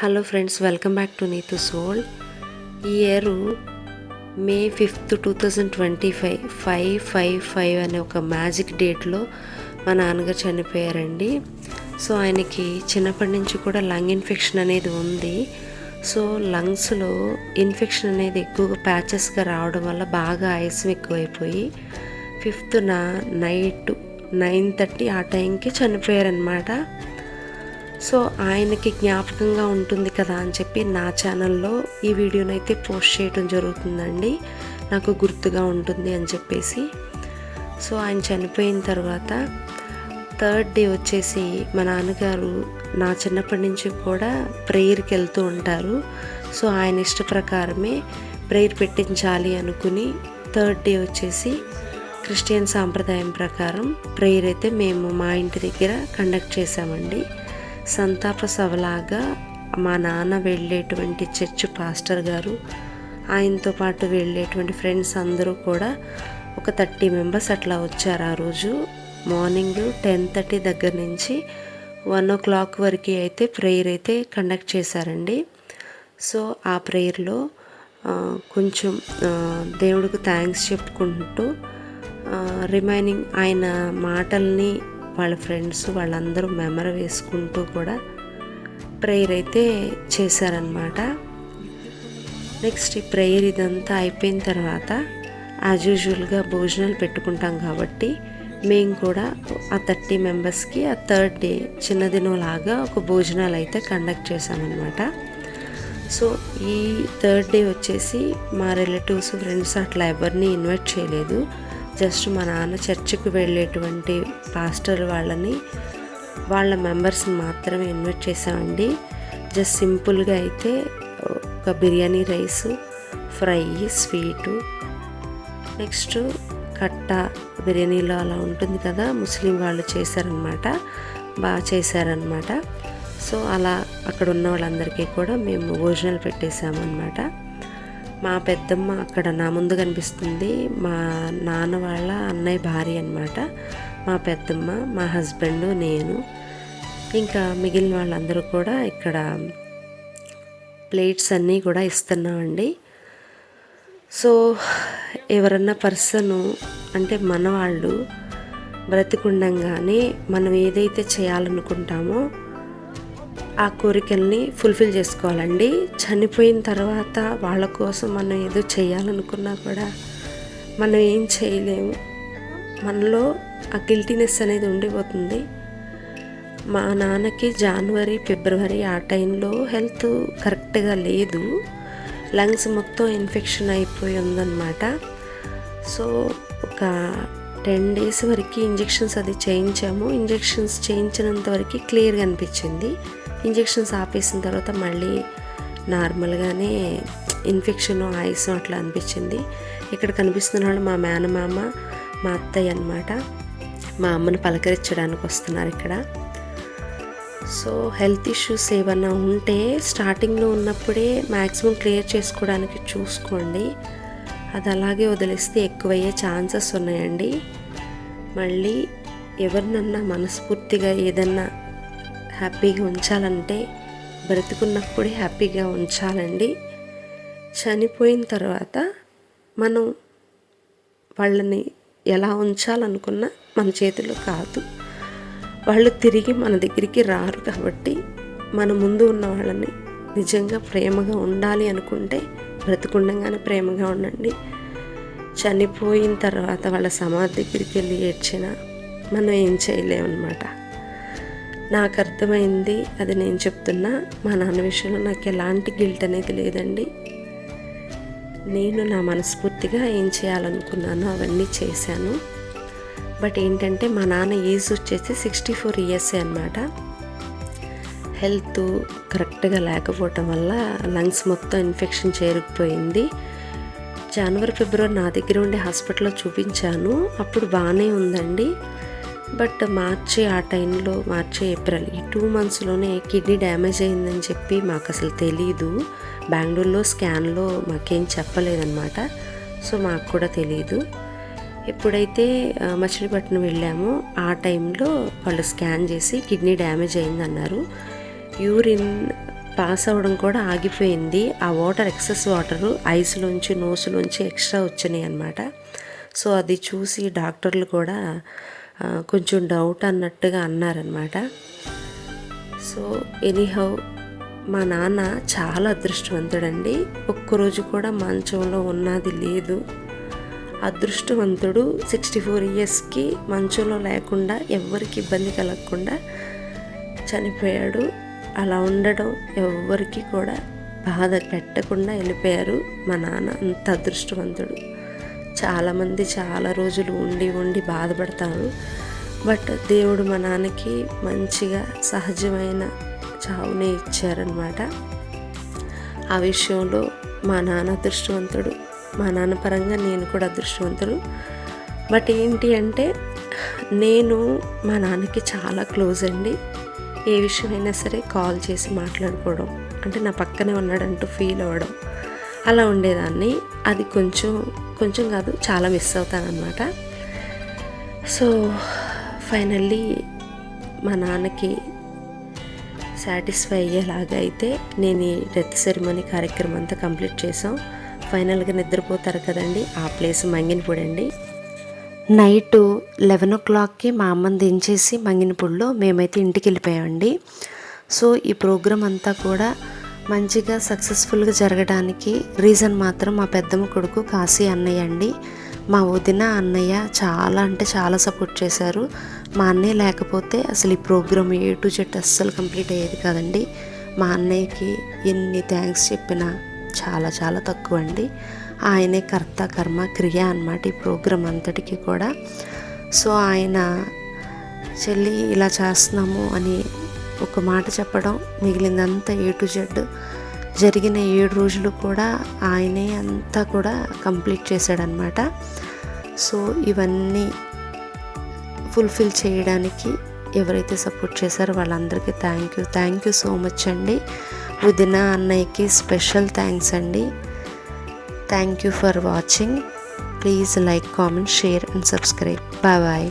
Hello friends, welcome back to Neetu's world. ఈ year May 5th 2025 5/5/5 అనే ఒక మ్యాజిక్ డేట్లో మా నాన్నగారు చనిపోయారండి. సో ఆయనకి చిన్నప్పటి నుంచి కూడా లంగ్ ఇన్ఫెక్షన్ అనేది ఉంది. సో లంగ్స్లో ఇన్ఫెక్షన్ అనేది ఎక్కువగా ప్యాచెస్గా రావడం వల్ల బాగా ఆయాసం ఎక్కువైపోయి 5th నైట్ 9:30 ఆ టైంకి చనిపోయారనమాట. సో ఆయనకి జ్ఞాపకంగా ఉంటుంది కదా అని చెప్పి నా ఛానల్లో ఈ వీడియోనైతే పోస్ట్ చేయడం జరుగుతుందండి, నాకు గుర్తుగా ఉంటుంది అని చెప్పేసి. సో ఆయన చనిపోయిన తర్వాత 3rd డే వచ్చేసి మా నాన్నగారు నా చిన్నప్పటి నుంచి కూడా ప్రేయర్కి వెళ్తూ ఉంటారు. సో ఆయన ఇష్ట ప్రకారమే ప్రేయర్ పెట్టించాలి అనుకుని 3rd డే వచ్చేసి క్రిస్టియన్ సాంప్రదాయం ప్రకారం ప్రేయర్ అయితే మేము మా ఇంటి దగ్గర కండక్ట్ చేసామండి. సంతాప సభలాగా మా నాన్న వెళ్ళేటువంటి చర్చ్ పాస్టర్ గారు, ఆయనతో పాటు వెళ్ళేటువంటి ఫ్రెండ్స్ అందరూ కూడా ఒక 30 మెంబర్స్ అట్లా వచ్చారు. ఆ రోజు మార్నింగ్ 10:30 దగ్గర నుంచి 1 o'clock వరకు అయితే ప్రేయర్ అయితే కండక్ట్ చేశారండి. సో ఆ ప్రేయర్లో కొంచెం దేవుడికి థ్యాంక్స్ చెప్పుకుంటూ రిమైనింగ్ ఆయన మాటల్ని వాళ్ళ ఫ్రెండ్స్ వాళ్ళందరూ మెమరీ వేసుకుంటూ కూడా ప్రేయర్ అయితే చేశారనమాట. నెక్స్ట్ ఈ ప్రేయర్ ఇదంతా అయిపోయిన తర్వాత యాజ్ యూజువల్గా భోజనాలు పెట్టుకుంటాం కాబట్టి మేము కూడా ఆ 30 మెంబర్స్కి ఆ 3rd డే చిన్నదినలాగా ఒక భోజనాలు అయితే కండక్ట్ చేశామన్నమాట. సో ఈ 3rd డే వచ్చేసి మా రిలేటివ్స్ ఫ్రెండ్స్ అట్లా ఎవరిని ఇన్వైట్ చేయలేదు. జస్ట్ మా నాన్న చర్చికి వెళ్ళేటువంటి పాస్టర్ వాళ్ళ మెంబర్స్ని మాత్రమే ఇన్వైట్ చేసామండి. జస్ట్ సింపుల్గా అయితే ఒక biryani rice, fry, sweet, next కట్ట బిర్యానీలో అలా ఉంటుంది కదా, ముస్లిం వాళ్ళు చేశారనమాట, బాగా చేశారనమాట. సో అలా అక్కడ ఉన్న వాళ్ళందరికీ కూడా మేము భోజనాలు పెట్టేశామన్నమాట. మా పెద్దమ్మ అక్కడ నా ముందు కనిపిస్తుంది, మా నాన్న వాళ్ళ అన్నయ్య భార్య అనమాట. మా పెద్దమ్మ, మా హస్బెండ్, నేను, ఇంకా మిగిలిన వాళ్ళందరూ కూడా ఇక్కడ ప్లేట్స్ అన్నీ కూడా ఇస్తున్నామండి. సో ఎవరన్నా పర్సను అంటే మన వాళ్ళు బ్రతికుండంగానే మనం ఏదైతే చేయాలనుకుంటామో ఆ కోరికల్ని ఫుల్ఫిల్ చేసుకోవాలండి. చనిపోయిన తర్వాత వాళ్ళ కోసం మనం ఏదో చేయాలనుకున్నా కూడా మనం ఏం చేయలేము. మనలో ఆ గిల్టీనెస్ అనేది ఉండిపోతుంది. మా నాన్నకి జనవరి, ఫిబ్రవరి ఆ టైంలో హెల్త్ కరెక్ట్గా లేదు, లంగ్స్ మొత్తం ఇన్ఫెక్షన్ అయిపోయి ఉందన్నమాట. సో ఒక 10 days వరకు ఇంజెక్షన్స్ అది చేయించాము. ఇంజెక్షన్స్ చేయించినంత వరకు క్లియర్గా అనిపించింది. ఇంజెక్షన్స్ ఆపేసిన తర్వాత మళ్ళీ నార్మల్గానే ఇన్ఫెక్షన్, ఆయాసం అట్లా అనిపించింది. ఇక్కడ కనిపిస్తున్న వాళ్ళు మా మేనమామ, మా అత్తయ్య అన్నమాట. మా అమ్మని పలకరించడానికి వస్తున్నారు ఇక్కడ. సో హెల్త్ ఇష్యూస్ ఏమన్నా ఉంటే స్టార్టింగ్లో ఉన్నప్పుడే మ్యాక్సిమం క్లియర్ చేసుకోవడానికి చూసుకోండి. అది అలాగే వదిలేస్తే ఎక్కువయ్యే ఛాన్సెస్ ఉన్నాయండి. మళ్ళీ ఎవరినన్నా మనస్ఫూర్తిగా ఏదన్నా హ్యాపీగా ఉంచాలంటే బ్రతికున్నప్పుడే హ్యాపీగా ఉంచాలండి. చనిపోయిన తర్వాత మనం వాళ్ళని ఎలా ఉంచాలనుకున్నా మన చేతిలో కాదు. వాళ్ళు తిరిగి మన దగ్గరికి రారు కాబట్టి మన ముందు ఉన్న వాళ్ళని నిజంగా ప్రేమగా ఉండాలి అనుకుంటే బ్రతికుండగానే ప్రేమగా ఉండండి. చనిపోయిన తర్వాత వాళ్ళ సమాధి దగ్గరికి వెళ్ళి ఏడ్చినా మనం ఏం చేయలేమన్నమాట. నాకు అర్థమైంది, అది నేను చెప్తున్నా. మా నాన్న విషయంలో నాకు ఎలాంటి గిల్ట్ అనేది లేదండి. నేను నా మనస్ఫూర్తిగా ఏం చేయాలనుకున్నానో అవన్నీ చేశాను. బట్ ఏంటంటే మా నాన్న ఏజ్ వచ్చేసి 64 years అన్నమాట. హెల్త్ కరెక్ట్గా లేకపోవటం వల్ల లంగ్స్ మొత్తం ఇన్ఫెక్షన్ చేరుకుపోయింది. జనవరి, ఫిబ్రవరి నా దగ్గర ఉండే హాస్పిటల్లో చూపించాను, అప్పుడు బాగానే ఉందండి. బట్ మార్చి ఆ టైంలో, మార్చి, ఏప్రిల్ ఈ 2 monthsలోనే కిడ్నీ డ్యామేజ్ అయిందని చెప్పి మాకు అసలు తెలీదు. బెంగళూరులో స్కాన్లో మాకేం చెప్పలేదన్నమాట. సో మాకు కూడా తెలీదు. ఎప్పుడైతే మచిలీపట్నం వెళ్ళామో ఆ టైంలో వాళ్ళు స్కాన్ చేసి కిడ్నీ డ్యామేజ్ అయిందన్నారు. యూరిన్ పాస్ అవ్వడం కూడా ఆగిపోయింది. ఆ వాటర్ ఎక్సెస్ వాటరు ఐస్లోంచి నోసులోంచి ఎక్స్ట్రా వచ్చినాయి అన్నమాట. సో అది చూసి డాక్టర్లు కూడా కొంచెం డౌట్ అన్నట్టుగా అన్నారనమాట. సో ఎనీహౌ మా నాన్న చాలా అదృష్టవంతుడండి. ఒక్కరోజు కూడా మంచంలో ఉన్నది లేదు. అదృష్టవంతుడు. 64 ఇయర్స్కి మంచంలో లేకుండా ఎవ్వరికి ఇబ్బంది కలగకుండా చనిపోయాడు. అలా ఉండడం ఎవ్వరికి కూడా బాధ పెట్టకుండా వెళ్ళిపోయారు. మా నాన్న అంత అదృష్టవంతుడు. చాలామంది చాలా రోజులు ఉండి బాధపడతారు. బట్ దేవుడు మా నాన్నకి మంచిగా సహజమైన చావునే ఇచ్చారనమాట. ఆ విషయంలో మా నాన్న అదృష్టవంతుడు. మా నాన్న పరంగా నేను కూడా అదృష్టవంతుడు. బట్ ఏంటి అంటే నేను మా నాన్నకి చాలా క్లోజ్ అండి. ఏ విషయమైనా సరే కాల్ చేసి మాట్లాడుకోవడం, అంటే నా పక్కనే ఉన్నాడంటూ ఫీల్ అవ్వడం, అలా ఉండేదాన్ని. అది కొంచెం కాదు, చాలా మిస్ అవుతానన్నమాట. సో ఫైనల్లీ మా నాన్నకి సాటిస్ఫై అయ్యేలాగా అయితే నేను ఈ డెత్ సెరమనీ కార్యక్రమం అంతా కంప్లీట్ చేసాం. ఫైనల్గా నిద్రపోతారు కదండి, ఆ ప్లేస్ మంగినపూడి అండి. నైటు 11 o'clockకి మా అమ్మని దించేసి మంగినపూడిలో మేమైతే ఇంటికి వెళ్ళిపోయామండి. సో ఈ ప్రోగ్రాం అంతా కూడా మంచిగా సక్సెస్ఫుల్గా జరగడానికి రీజన్ మాత్రం మా పెద్దమ్మ కొడుకు కాశీ అన్నయ్య అండి. మా వదిన అన్నయ్య చాలా అంటే చాలా సపోర్ట్ చేశారు. మా అన్నయ్య లేకపోతే అసలు ఈ ప్రోగ్రామ్ A to Z అస్సలు కంప్లీట్ అయ్యేది కాదండి. మా అన్నయ్యకి ఎన్ని థ్యాంక్స్ చెప్పినా చాలా తక్కువ అండి. ఆయనే కర్త కర్మ క్రియ అన్నమాట ఈ ప్రోగ్రాం అంతటికి కూడా. సో ఆయన చెల్లి ఇలా చేస్తున్నాము అని ఒక మాట చెప్పడం, మిగిలిందంతా A to Z జరిగిన 7 రోజులు కూడా ఆయనే అంతా కూడా కంప్లీట్ చేశాడనమాట. సో ఇవన్నీ ఫుల్ఫిల్ చేయడానికి ఎవరైతే సపోర్ట్ చేశారో వాళ్ళందరికీ థ్యాంక్ యూ సో మచ్ అండి. వదిన అన్నయ్యకి స్పెషల్ థ్యాంక్స్ అండి. Thank you for watching. Please like, comment, share and subscribe. Bye.